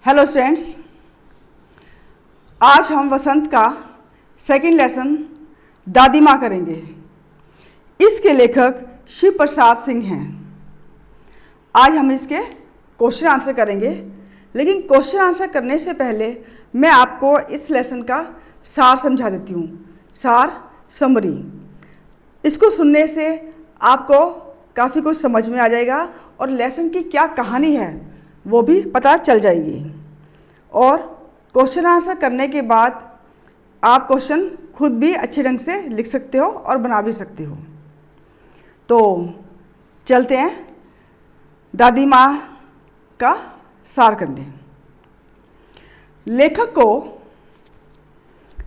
Hello students, आज हम वसंत का सेकंड लेसन दादी माँ करेंगे। इसके लेखक शिव प्रसाद सिंह हैं। आज हम इसके क्वेश्चन आंसर करेंगे, लेकिन क्वेश्चन आंसर करने से पहले मैं आपको इस लेसन का सार समझा देती हूँ। सार समरी, इसको सुनने से आपको काफ़ी कुछ समझ में आ जाएगा और लेसन की क्या कहानी है वो भी पता चल जाएगी। और क्वेश्चन आंसर करने के बाद आप क्वेश्चन खुद भी अच्छे ढंग से लिख सकते हो और बना भी सकते हो। तो चलते हैं दादी माँ का सार करने। लेखक को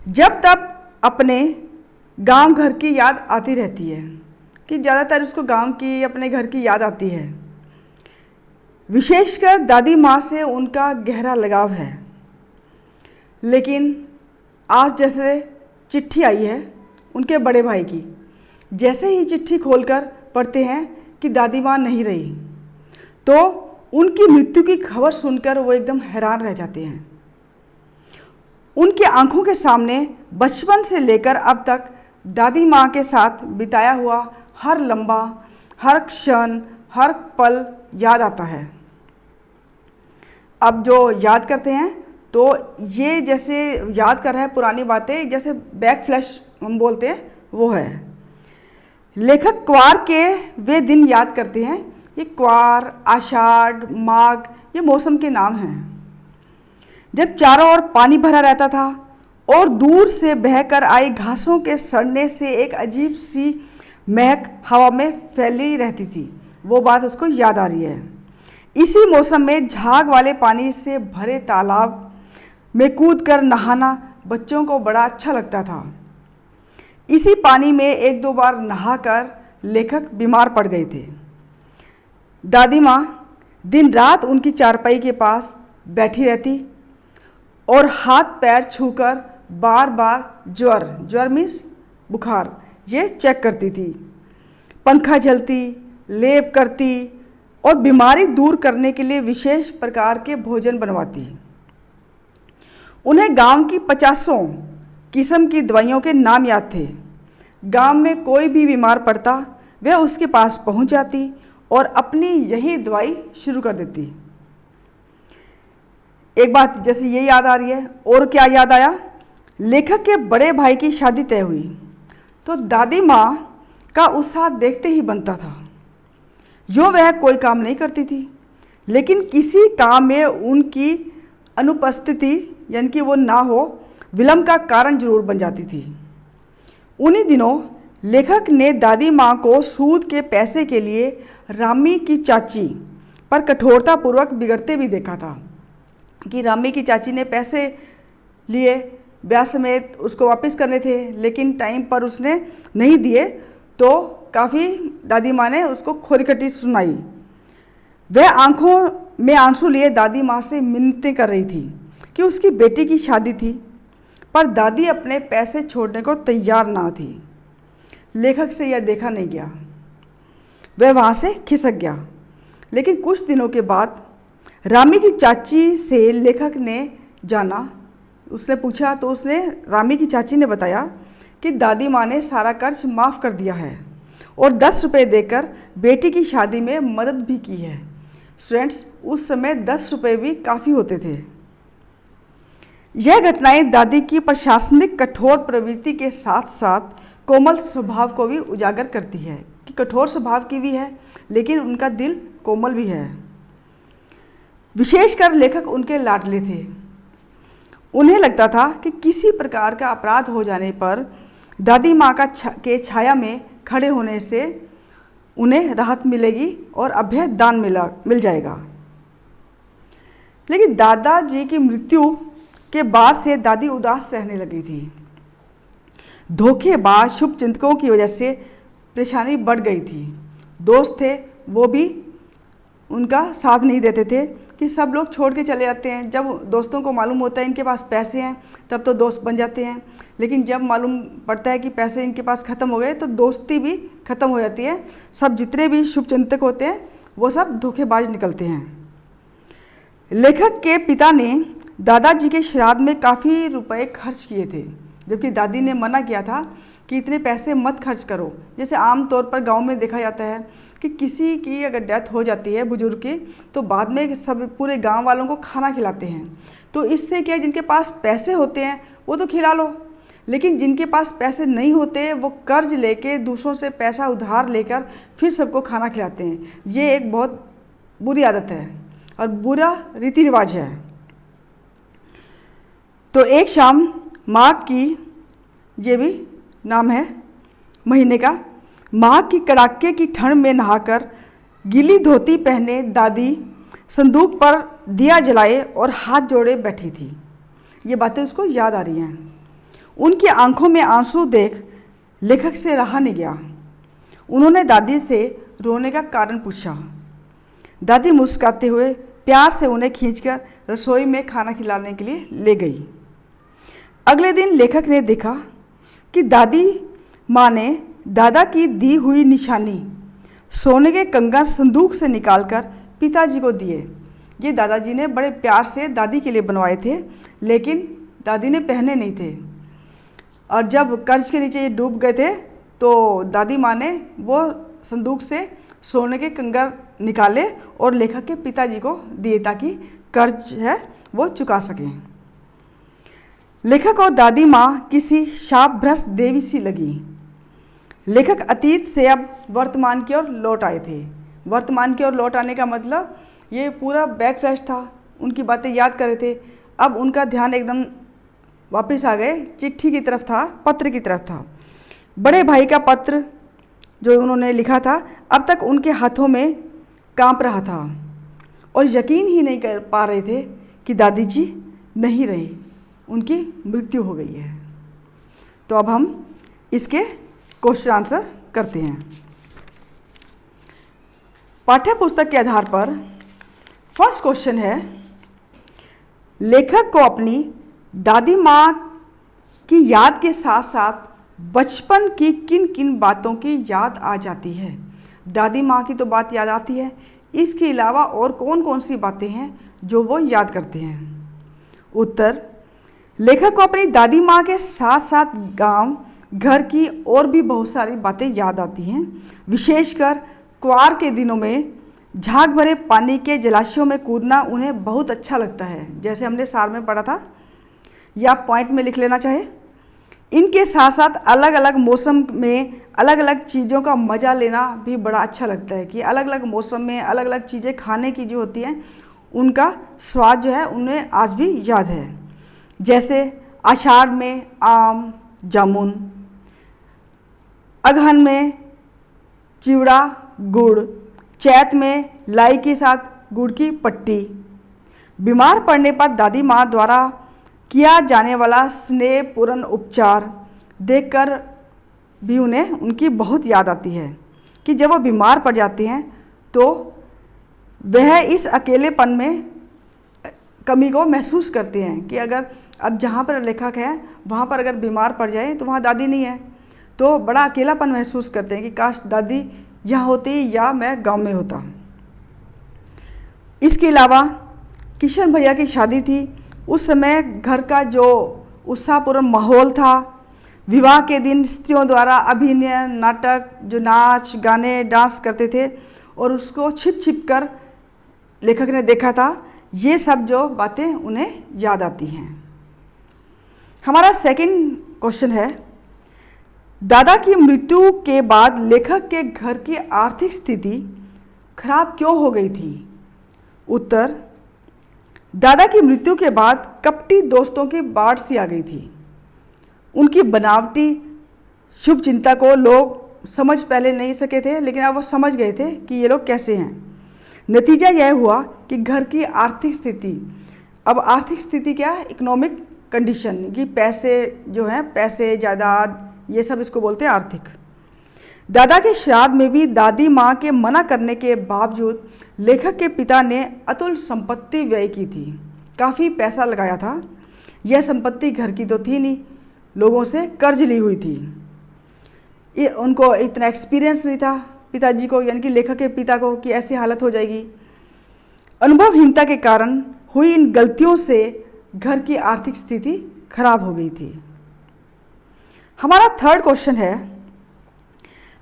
जब तब अपने गांव घर की याद आती रहती है कि ज़्यादातर उसको गांव की अपने घर की याद आती है। विशेषकर दादी माँ से उनका गहरा लगाव है। लेकिन आज जैसे चिट्ठी आई है उनके बड़े भाई की, जैसे ही चिट्ठी खोलकर पढ़ते हैं कि दादी माँ नहीं रही, तो उनकी मृत्यु की खबर सुनकर वो एकदम हैरान रह जाते हैं। उनकी आंखों के सामने बचपन से लेकर अब तक दादी माँ के साथ बिताया हुआ हर लम्बा, हर क्षण, हर पल याद आता है। अब जो याद करते हैं तो ये जैसे याद कर रहा है पुरानी बातें, जैसे बैक फ्लैश हम बोलते हैं वो है। लेखक क्वार के वे दिन याद करते हैं। ये क्वार, आषाढ़, माघ ये मौसम के नाम हैं, जब चारों ओर पानी भरा रहता था और दूर से बहकर आई घासों के सड़ने से एक अजीब सी महक हवा में फैली रहती थी। वो बात उसको याद आ रही है। इसी मौसम में झाग वाले पानी से भरे तालाब में कूदकर नहाना बच्चों को बड़ा अच्छा लगता था। इसी पानी में एक दो बार नहाकर लेखक बीमार पड़ गए थे। दादी माँ दिन रात उनकी चारपाई के पास बैठी रहती और हाथ पैर छूकर बार बार ज्वर मीन्स बुखार ये चेक करती थी। पंखा झलती, लेप करती और बीमारी दूर करने के लिए विशेष प्रकार के भोजन बनवाती। उन्हें गांव की 50 किस्म की दवाइयों के नाम याद थे। गांव में कोई भी बीमार पड़ता वह उसके पास पहुंच जाती और अपनी यही दवाई शुरू कर देती। एक बात जैसे ये याद आ रही है, और क्या याद आया, लेखक के बड़े भाई की शादी तय हुई तो दादी माँ का उत्साह देखते ही बनता था। जो वह कोई काम नहीं करती थी, लेकिन किसी काम में उनकी अनुपस्थिति यानी कि वो ना हो, विलम्ब का कारण जरूर बन जाती थी। उन्हीं दिनों लेखक ने दादी माँ को सूद के पैसे के लिए रामी की चाची पर कठोरतापूर्वक बिगड़ते भी देखा था कि रामी की चाची ने पैसे लिए, ब्याज समेत उसको वापस करने थे, लेकिन टाइम पर उसने नहीं दिए तो काफ़ी दादी माँ ने उसको खोरीखटी सुनाई। वह आंखों में आंसू लिए दादी माँ से मिन्नतें कर रही थी कि उसकी बेटी की शादी थी, पर दादी अपने पैसे छोड़ने को तैयार ना थी। लेखक से यह देखा नहीं गया, वह वहाँ से खिसक गया। लेकिन कुछ दिनों के बाद रामी की चाची से लेखक ने जाना, उसने पूछा तो रामी की चाची ने बताया कि दादी माँ ने सारा कर्ज माफ़ कर दिया है और 10 रुपये देकर बेटी की शादी में मदद भी की है। स्टूडेंट्स, उस समय 10 रुपये भी काफ़ी होते थे। यह घटनाएं दादी की प्रशासनिक कठोर प्रवृत्ति के साथ साथ कोमल स्वभाव को भी उजागर करती है कि कठोर स्वभाव की भी है, लेकिन उनका दिल कोमल भी है। विशेषकर लेखक उनके लाडले थे। उन्हें लगता था कि किसी प्रकार का अपराध हो जाने पर दादी माँ के छाया में खड़े होने से उन्हें राहत मिलेगी और अभय दान मिल जाएगा। लेकिन दादाजी की मृत्यु के बाद से दादी उदास रहने लगी थी। धोखेबाज शुभचिंतकों की वजह से परेशानी बढ़ गई थी। दोस्त थे वो भी उनका साथ नहीं देते थे कि सब लोग छोड़ के चले जाते हैं। जब दोस्तों को मालूम होता है इनके पास पैसे हैं तब तो दोस्त बन जाते हैं, लेकिन जब मालूम पड़ता है कि पैसे इनके पास ख़त्म हो गए तो दोस्ती भी ख़त्म हो जाती है। सब जितने भी शुभचिंतक होते हैं वो सब धोखेबाज निकलते हैं। लेखक के पिता ने दादाजी के श्राद्ध में काफ़ी रुपए खर्च किए थे, जबकि दादी ने मना किया था कि इतने पैसे मत खर्च करो। जैसे आम तौर पर गांव में देखा जाता है कि किसी की अगर डेथ हो जाती है बुजुर्ग की, तो बाद में सब पूरे गांव वालों को खाना खिलाते हैं। तो इससे क्या, जिनके पास पैसे होते हैं वो तो खिला लो, लेकिन जिनके पास पैसे नहीं होते वो कर्ज लेके दूसरों से पैसा उधार लेकर फिर सबको खाना खिलाते हैं। ये एक बहुत बुरी आदत है और बुरा रीति रिवाज है। तो एक शाम माघ की, ये भी नाम है महीने का, माघ की कड़ाके की ठंड में नहाकर गीली धोती पहने दादी संदूक पर दिया जलाए और हाथ जोड़े बैठी थी। ये बातें उसको याद आ रही हैं। उनकी आंखों में आंसू देख लेखक से रहा नहीं गया। उन्होंने दादी से रोने का कारण पूछा। दादी मुस्कुराते हुए प्यार से उन्हें खींचकर रसोई में खाना खिलाने के लिए ले गई। अगले दिन लेखक ने देखा कि दादी माँ ने दादा की दी हुई निशानी सोने के कंगन संदूक से निकालकर पिताजी को दिए। ये दादाजी ने बड़े प्यार से दादी के लिए बनवाए थे, लेकिन दादी ने पहने नहीं थे। और जब कर्ज के नीचे ये डूब गए थे तो दादी माँ ने वो संदूक से सोने के कंगन निकाले और लेखक के पिताजी को दिए ताकि कर्ज है वो चुका सकें। लेखक और दादी माँ किसी शापभ्रष्ट देवी सी लगी। लेखक अतीत से अब वर्तमान की ओर लौट आए थे। वर्तमान की ओर लौट आने का मतलब ये पूरा बैक फ्लैश था, उनकी बातें याद कर रहे थे। अब उनका ध्यान एकदम वापस आ गए, चिट्ठी की तरफ था, पत्र की तरफ था। बड़े भाई का पत्र जो उन्होंने लिखा था अब तक उनके हाथों में कांप रहा था और यकीन ही नहीं कर पा रहे थे कि दादी जी नहीं रहे, उनकी मृत्यु हो गई है। तो अब हम इसके क्वेश्चन आंसर करते हैं। पाठ्य पुस्तक के आधार पर फर्स्ट क्वेश्चन है, लेखक को अपनी दादी माँ की याद के साथ साथ बचपन की किन किन बातों की याद आ जाती है। दादी माँ की तो बात याद आती है, इसके अलावा और कौन कौन सी बातें हैं जो वो याद करते हैं। उत्तर, लेखक को अपनी दादी माँ के साथ साथ गांव घर की और भी बहुत सारी बातें याद आती हैं। विशेषकर क्वार के दिनों में झाग भरे पानी के जलाशयों में कूदना उन्हें बहुत अच्छा लगता है, जैसे हमने सार में पढ़ा था, या पॉइंट में लिख लेना चाहे। इनके साथ साथ अलग अलग मौसम में अलग अलग चीज़ों का मज़ा लेना भी बड़ा अच्छा लगता है कि अलग अलग मौसम में अलग अलग चीज़ें खाने की जो होती हैं उनका स्वाद जो है उन्हें आज भी याद है। जैसे आषाढ़ में आम जामुन, अगहन में चिवड़ा गुड़, चैत में लाई के साथ गुड़ की पट्टी। बीमार पड़ने पर दादी माँ द्वारा किया जाने वाला स्नेहपूर्ण उपचार देखकर भी उन्हें उनकी बहुत याद आती है कि जब वो बीमार पड़ जाती हैं तो वह इस अकेलेपन में कमी को महसूस करते हैं कि अगर अब जहाँ पर लेखक है वहाँ पर अगर बीमार पड़ जाए तो वहाँ दादी नहीं है, तो बड़ा अकेलापन महसूस करते हैं कि काश दादी यहाँ होती या मैं गांव में होता। इसके अलावा किशन भैया की शादी थी, उस समय घर का जो उत्साहपूर्ण माहौल था, विवाह के दिन स्त्रियों द्वारा अभिनय नाटक, जो नाच गाने डांस करते थे और उसको छिप छिप कर लेखक ने देखा था, ये सब जो बातें उन्हें याद आती हैं। हमारा सेकंड क्वेश्चन है, दादा की मृत्यु के बाद लेखक के घर की आर्थिक स्थिति खराब क्यों हो गई थी। उत्तर, दादा की मृत्यु के बाद कपटी दोस्तों की बाढ़ सी आ गई थी। उनकी बनावटी शुभ चिंता को लोग समझ पहले नहीं सके थे, लेकिन अब वो समझ गए थे कि ये लोग कैसे हैं। नतीजा यह हुआ कि घर की आर्थिक स्थिति, अब आर्थिक स्थिति क्या है, इकोनॉमिक कंडीशन, कि पैसे जो हैं, पैसे जायदाद, ये सब इसको बोलते हैं आर्थिक। दादा के श्राद्ध में भी दादी माँ के मना करने के बावजूद लेखक के पिता ने अतुल संपत्ति व्यय की थी, काफ़ी पैसा लगाया था। यह संपत्ति घर की तो थी नहीं, लोगों से कर्ज ली हुई थी। ये उनको इतना एक्सपीरियंस नहीं था पिताजी को, यानी कि लेखक के पिता को, कि ऐसी हालत हो जाएगी। अनुभवहीनता के कारण हुई इन गलतियों से घर की आर्थिक स्थिति खराब हो गई थी। हमारा थर्ड क्वेश्चन है,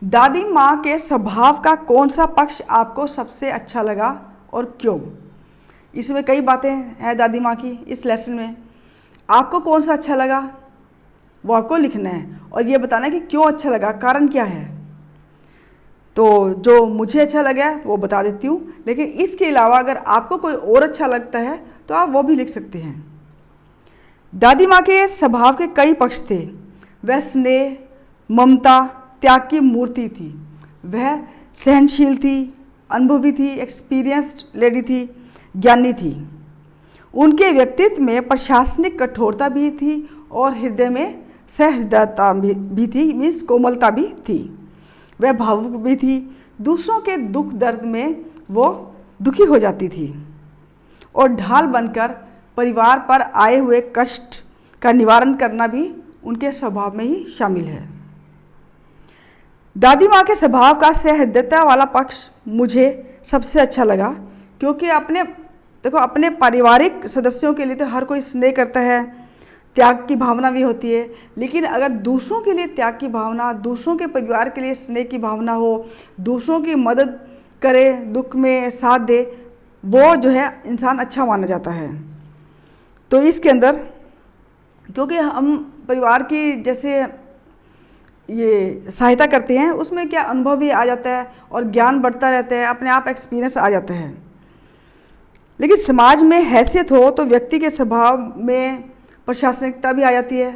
दादी माँ के स्वभाव का कौन सा पक्ष आपको सबसे अच्छा लगा और क्यों? इसमें कई बातें हैं दादी माँ की इस लेसन में। आपको कौन सा अच्छा लगा वो आपको लिखना है और ये बताना है कि क्यों अच्छा लगा, कारण क्या है। तो जो मुझे अच्छा लगा वो बता देती हूँ, लेकिन इसके अलावा अगर आपको कोई और अच्छा लगता है तो आप वो भी लिख सकते हैं। दादी माँ के स्वभाव के कई पक्ष थे। वह स्नेह, ममता, त्याग की मूर्ति थी। वह सहनशील थी, अनुभवी थी, एक्सपीरियंस्ड लेडी थी, ज्ञानी थी। उनके व्यक्तित्व में प्रशासनिक कठोरता भी थी और हृदय में सहृदयता भी थी, मीन्स कोमलता भी थी। वह भावुक भी थी। दूसरों के दुख दर्द में वो दुखी हो जाती थी और ढाल बनकर परिवार पर आए हुए कष्ट का निवारण करना भी उनके स्वभाव में ही शामिल है। दादी माँ के स्वभाव का सहृदयता वाला पक्ष मुझे सबसे अच्छा लगा, क्योंकि अपने पारिवारिक सदस्यों के लिए तो हर कोई स्नेह करता है, त्याग की भावना भी होती है, लेकिन अगर दूसरों के लिए त्याग की भावना, दूसरों के परिवार के लिए स्नेह की भावना हो, दूसरों की मदद करे, दुख में साथ दे, वो जो है इंसान अच्छा माना जाता है। तो इसके अंदर क्योंकि हम परिवार की जैसे ये सहायता करते हैं, उसमें क्या अनुभव भी आ जाता है और ज्ञान बढ़ता रहता है, अपने आप एक्सपीरियंस आ जाता है। लेकिन समाज में हैसियत हो तो व्यक्ति के स्वभाव में प्रशासनिकता भी आ जाती है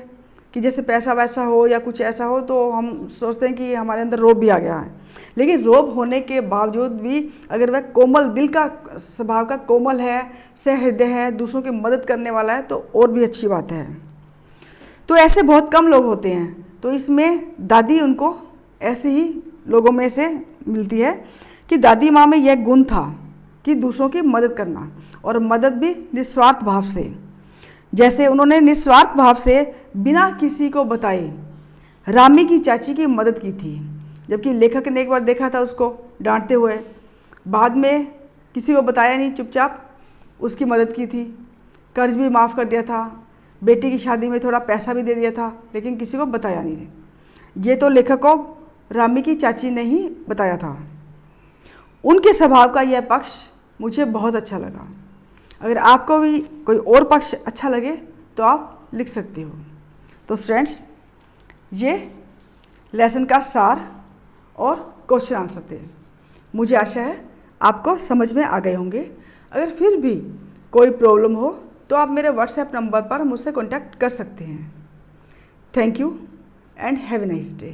कि जैसे पैसा वैसा हो या कुछ ऐसा हो तो हम सोचते हैं कि हमारे अंदर रोब भी आ गया है। लेकिन रोब होने के बावजूद भी अगर वह कोमल दिल का स्वभाव का कोमल है, सहृदय है, दूसरों की मदद करने वाला है तो और भी अच्छी बात है। तो ऐसे बहुत कम लोग होते हैं, तो इसमें दादी उनको ऐसे ही लोगों में से मिलती है कि दादी माँ में यह गुण था कि दूसरों की मदद करना, और मदद भी निस्वार्थ भाव से। जैसे उन्होंने निस्वार्थ भाव से बिना किसी को बताए रामी की चाची की मदद की थी, जबकि लेखक ने एक बार देखा था उसको डांटते हुए, बाद में किसी को बताया नहीं, चुपचाप उसकी मदद की थी, कर्ज भी माफ़ कर दिया था, बेटी की शादी में थोड़ा पैसा भी दे दिया था, लेकिन किसी को बताया नहीं। ये तो लेखक को रामी की चाची ने ही बताया था। उनके स्वभाव का यह पक्ष मुझे बहुत अच्छा लगा। अगर आपको भी कोई और पक्ष अच्छा लगे तो आप लिख सकते हो। तो फ्रेंड्स, ये लेसन का सार और क्वेश्चन आंसर थे। मुझे आशा है आपको समझ में आ गए होंगे। अगर फिर भी कोई प्रॉब्लम हो तो आप मेरे व्हाट्सएप नंबर पर मुझसे कॉन्टैक्ट कर सकते हैं। Thank you and have a nice day.